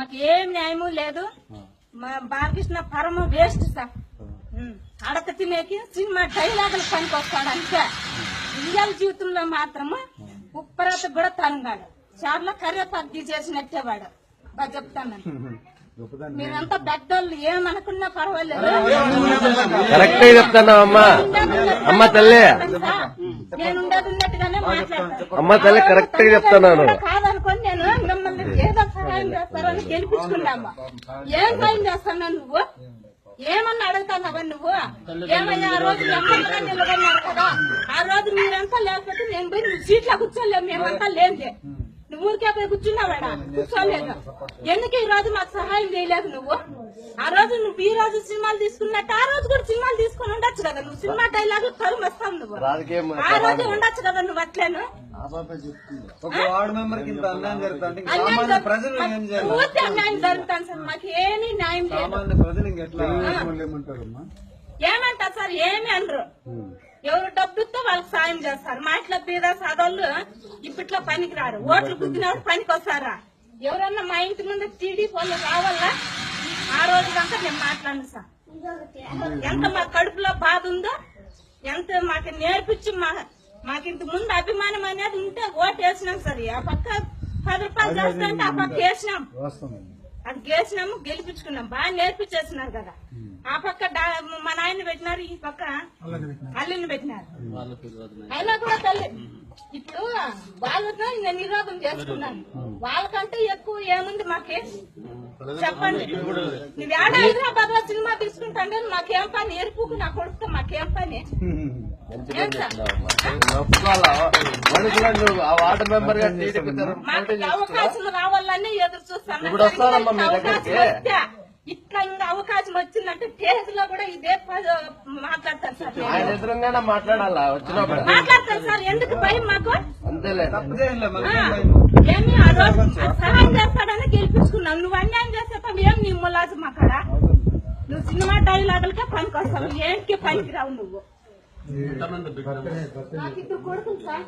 మాకు ఏం న్యాయము లేదు. మా బాలకృష్ణ పరమ వేస్ట్ సార్. అడక తినేకి సినిమా డైలాగులు పనికి వస్తాడు అంతే. రియల్ జీవితంలో మాత్రము ఉప్పరాత కూడా తనగాడు. చార్లో కర్రేపాకు తీసేసినట్టే వాడు. బాగా చెప్తాను, మీరంతా పెద్దోళ్ళు ఏమనుకున్నా పర్వాలేదు. కరెక్ట్ చెప్తాను అమ్మా. అమ్మ తల్లి, నేను ఉండేది ఉన్నట్టుగానే మాట్లాడతాను. అమ్మ తల్లి కరెక్ట్ గా చెప్తున్నాను. కాదనుకోని నేను మిమ్మల్ని ఏదో సహాయం చేస్తారని గెలిపించుకున్నామా. ఏం సాయం చేస్తాను నువ్వు? ఏమన్నా అడుగుతానవా నువ్వు? ఏమయ్యా ఆ రోజు ఎమ్మెల్యేగా నిలబడినారు కదా, ఆ రోజు మీరంతా లేకపోతే నేను పోయి నువ్వు సీట్లో కూర్చోలేము. మేమంతా లేదే, నువ్వు ఊరికే పోయి కూర్చున్నావాడా? కూర్చోలేదు. ఎందుకు ఈ రోజు మాకు సహాయం చేయలేదు నువ్వు? ఆ రోజు నువ్వు ఈ రోజు సినిమాలు తీసుకున్నట్టు ఆ రోజు కూడా సినిమాలు తీసుకుని ఉండొచ్చు కదా. నువ్వు సినిమా డైలాగులు తరుము వస్తావు నువ్వు. ఆ రోజు ఉండొచ్చు కదా నువ్వు. అట్లేను పూర్తి అన్యాయం జరుగుతాను సార్. మాకు ఏమీ న్యాయం లేదు. ఏమంటారు సార్? ఏమి అనరు. ఎవరు డబ్బుతో వాళ్ళకి సాయం చేస్తారు. మా ఇంట్లో బీద సాదోళ్ళు ఇప్పట్లో పనికి రారు. ఓట్లు గుద్దినప్పుడు పనికి వస్తారా? ఎవరన్నా మా ఇంటి ముందు టీడీపీ వాళ్ళు రావాలా? ఆ రోజు కనుక నేను మాట్లాడను సార్. ఎంత మా కడుపులో బాధ ఉందో, ఎంత మాకు నేర్పించి మాకు ఇంత ముందు అభిమానం అనేది ఉంటే ఓటు వేసినాం సార్. ఆ పక్క 10 రూపాయలు చేస్తాంటే ఆ పక్క వేసినాం. అది గేసినాము, గెలిపించుకున్నాం. బాగా నేర్పించేస్తున్నారు కదా. ఆ పక్క మా నాయన పెట్టినారు, ఈ పక్క అల్లుని పెట్టినారు. అయినా కూడా తల్లి ఇప్పుడు వాళ్ళతో నేను నిరోధం చేసుకున్నాను. వాళ్ళకంటే ఎక్కువ ఏముంది మాకే? చెప్పండి. నువ్వు ఏడా హైదరాబాద్ లో సినిమా తీసుకుంటాంటే మాకేం పని? ఎరుపుకు నా కొడుకుతో మాకేం పని? అవకాశం రావాలని ఎదురు చూస్తాను. ఇట్లా ఇంకా అవకాశం వచ్చిందంటే స్టేజ్ లో కూడా ఇదే మాట్లాడతాను సార్. మాట్లాడతాను సార్. ఎందుకు భయం మాకు? ఏమి ఆ రోజు సహాయం చేస్తాడని గెలిపించుకున్నాం. నువ్వు అన్యాయం చేస్తావు. ఏం నీ ములాజు మాకాడ? నువ్వు సినిమా డైలాగులకే పనికి వస్తావు. ఏంటికి పనికి రావు నువ్వు. నాకు 2 కొడుకులు సార్.